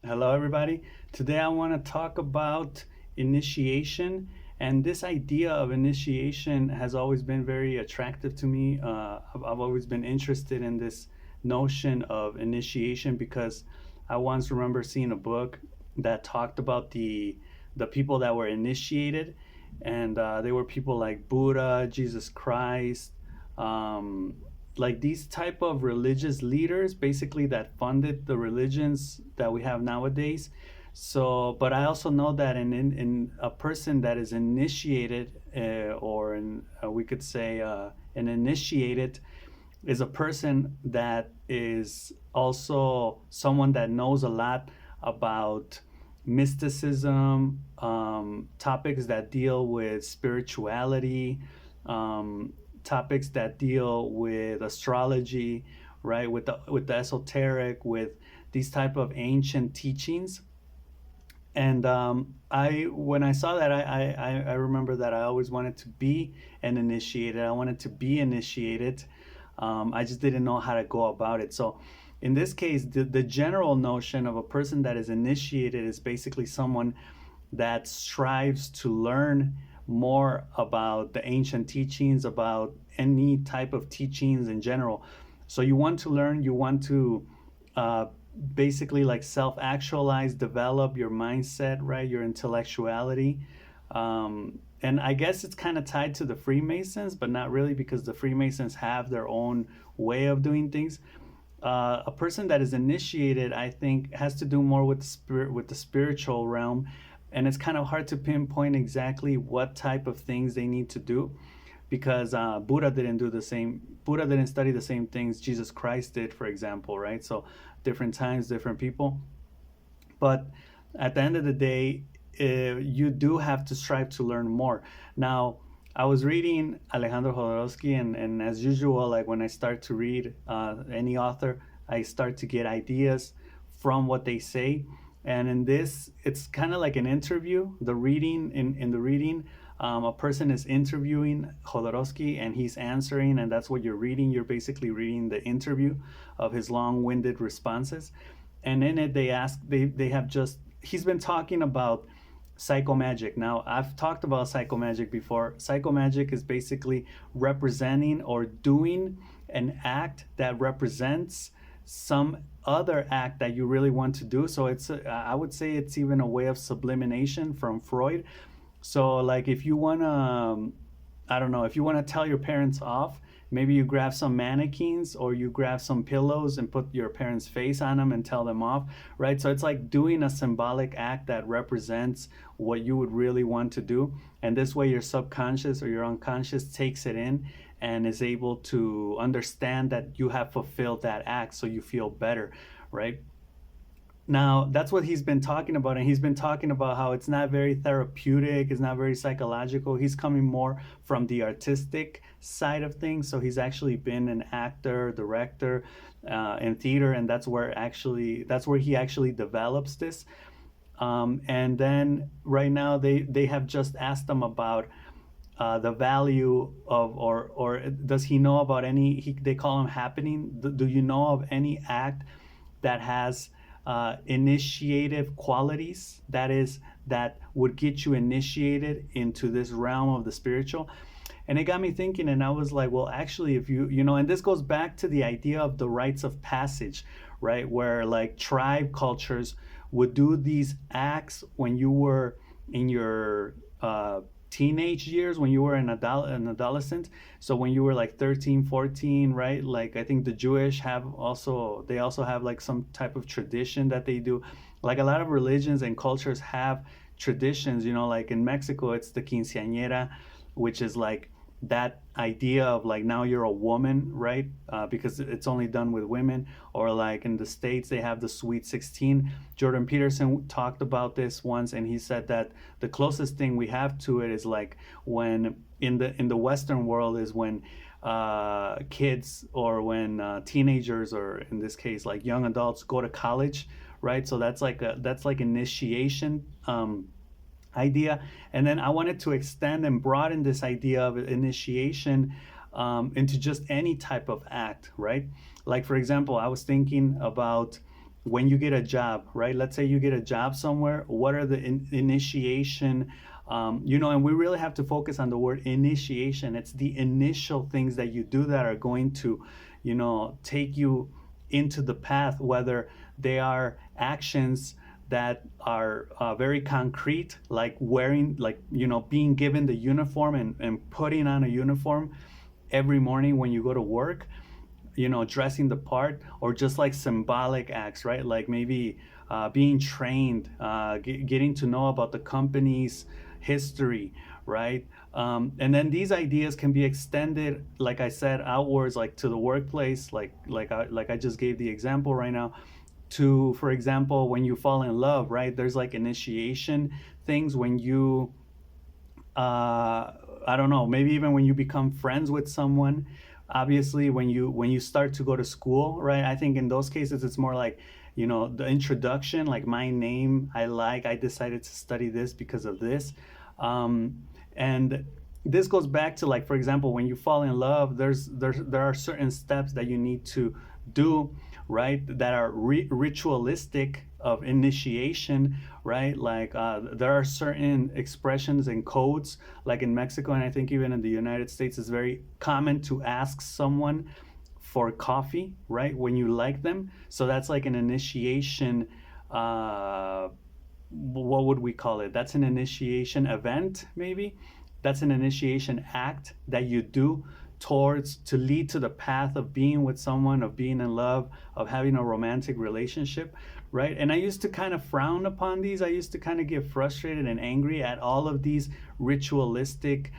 Hello, everybody. Today I want to talk about initiation. And this idea of initiation has always been very attractive to me. I've always been interested in this notion of initiation because I once remember seeing a book that talked about the people that were initiated, and they were people like Buddha, Jesus Christ, um, like these type of religious leaders basically that funded the religions that we have nowadays. So but I also know that in a person that is initiated, we could say an initiated is a person that is also someone that knows a lot about mysticism, topics that deal with spirituality, um, topics that deal with astrology, right? With the esoteric, with these type of ancient teachings. And I when I saw that, I remember that I always wanted to be an initiated. I wanted to be initiated. I just didn't know how to go about it. So in this case, the general notion of a person that is initiated is basically someone that strives to learn more about the ancient teachings, about any type of teachings in general. So you want to learn, you want to uh, basically like self actualize, develop your mindset, right? Your intellectuality. And I guess it's kind of tied to the Freemasons, but not really because the Freemasons have their own way of doing things. A person that is initiated, I think, has to do more with the spirit, with the spiritual realm, and it's kind of hard to pinpoint exactly what type of things they need to do because Buddha didn't do the same. Buddha didn't study the same things Jesus Christ did, for example, right? So different times, different people. But at the end of the day, you do have to strive to learn more. Now, I was reading Alejandro Jodorowsky, and as usual, like when I start to read any author, I start to get ideas from what they say. And in this, it's kind of like an interview. The reading in the reading, a person is interviewing Jodorowsky, and he's answering, and that's what you're reading. You're basically reading the interview of his long-winded responses, and in it they have just he's been talking about psychomagic. Now, I've talked about psychomagic before. Psychomagic is basically representing or doing an act that represents some other act that you really want to do. So I would say it's even a way of sublimination from Freud. So like if you want to, I don't know, if you want to tell your parents off, maybe you grab some mannequins or you grab some pillows and put your parents' face on them and tell them off, right? So it's like doing a symbolic act that represents what you would really want to do. And this way your subconscious or your unconscious takes it in and is able to understand that you have fulfilled that act, so you feel better, right? Now, that's what he's been talking about, and he's been talking about how it's not very therapeutic, it's not very psychological. He's coming more from the artistic side of things. So he's actually been an actor, director in theater, and that's where he actually develops this. And then right now they have just asked him about the value of, or does he know about any, they call them happening. Do you know of any act that has initiative qualities, that is, that would get you initiated into this realm of the spiritual? And it got me thinking, and I was like, well, actually, if you know, and this goes back to the idea of the rites of passage, right? Where like tribe cultures would do these acts when you were in your teenage years, when you were an adolescent. So when you were like 13, 14, right? Like I think the Jewish they also have like some type of tradition that they do. Like a lot of religions and cultures have traditions, you know, like in Mexico, it's the quinceañera, which is like that idea of like now you're a woman, right? Because it's only done with women. Or like in the States, they have the Sweet 16. Jordan Peterson talked about this once, and he said that the closest thing we have to it is like when in the Western world is when kids, or when teenagers, or in this case like young adults, go to college, right? So that's like initiation idea. And then I wanted to extend and broaden this idea of initiation into just any type of act, right? Like, for example, I was thinking about when you get a job, right? Let's say you get a job somewhere. What are the initiation? And we really have to focus on the word initiation. It's the initial things that you do that are going to, take you into the path, whether they are actions that are very concrete, like wearing, like, being given the uniform and putting on a uniform every morning when you go to work, dressing the part, or just like symbolic acts, right? Like maybe being trained, getting to know about the company's history, right? And then these ideas can be extended, like I said, outwards, like to the workplace, like I just gave the example right now, to, for example, when you fall in love, right? There's like initiation things when you I don't know, maybe even when you become friends with someone. Obviously, when you start to go to school, right? I think in those cases it's more like, the introduction, like my name, I decided to study this because of this. And this goes back to, like, for example, when you fall in love, there are certain steps that you need to do, right? That are ritualistic of initiation, right? Like there are certain expressions and codes, like in Mexico, and I think even in the United States, it's very common to ask someone for coffee, right? When you like them. So that's like an initiation. What would we call it? That's an initiation event, maybe. That's an initiation act that you do towards to lead to the path of being with someone, of being in love, of having a romantic relationship, right? And I used to kind of frown upon these. I used to kind of get frustrated and angry at all of these ritualistic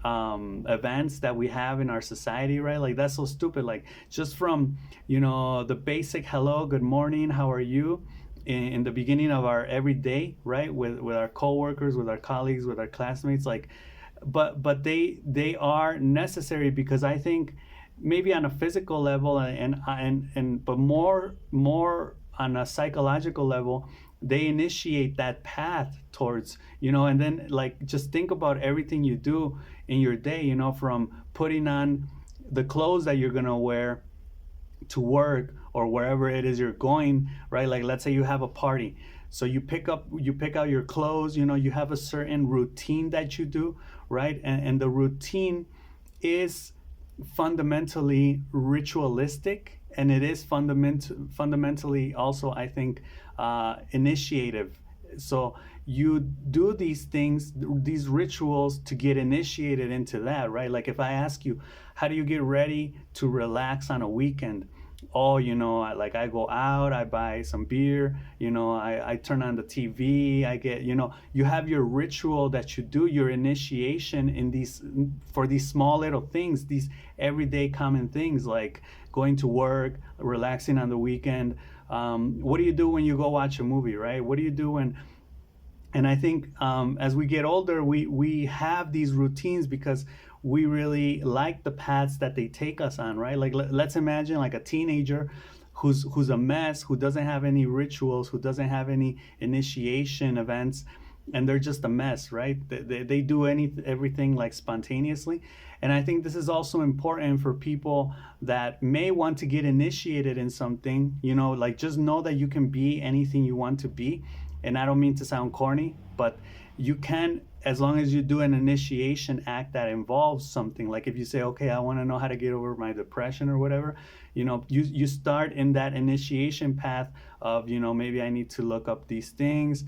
events that we have in our society, right? Like, that's so stupid. Like, just from, the basic hello, good morning, how are you, in the beginning of our everyday, right? With our coworkers, with our colleagues, with our classmates, like, but they are necessary, because I think maybe on a physical level, and but more on a psychological level, they initiate that path towards, and then, like, just think about everything you do in your day, from putting on the clothes that you're gonna wear to work or wherever it is you're going, right? Like, let's say you have a party, so you pick out your clothes, you have a certain routine that you do, right? And the routine is fundamentally ritualistic, and it is fundamentally also, I think, initiative. So you do these things, these rituals, to get initiated into that, right? Like, if I ask you, how do you get ready to relax on a weekend? Oh, I go out, I buy some beer, I turn on the TV, I get, you have your ritual that you do, your initiation in for these small little things, these everyday common things, like going to work, relaxing on the weekend. What do you do when you go watch a movie, right? What do you do when... And I think as we get older, we have these routines because we really like the paths that they take us on, right? Like, let's imagine like a teenager who's a mess, who doesn't have any rituals, who doesn't have any initiation events, and they're just a mess, right? They do everything like spontaneously. And I think this is also important for people that may want to get initiated in something, like, just know that you can be anything you want to be. And I don't mean to sound corny, but you can, as long as you do an initiation act that involves something. Like, if you say, okay, I want to know how to get over my depression or whatever, you start in that initiation path of, maybe I need to look up these things.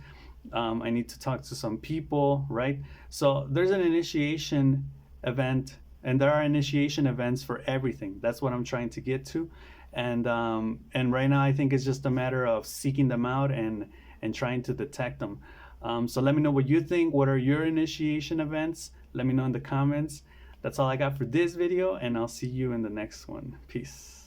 I need to talk to some people, right? So there's an initiation event, and there are initiation events for everything. That's what I'm trying to get to. And right now, I think it's just a matter of seeking them out and trying to detect them. So let me know what you think. What are your initiation events? Let me know in the comments. That's all I got for this video, and I'll see you in the next one. Peace.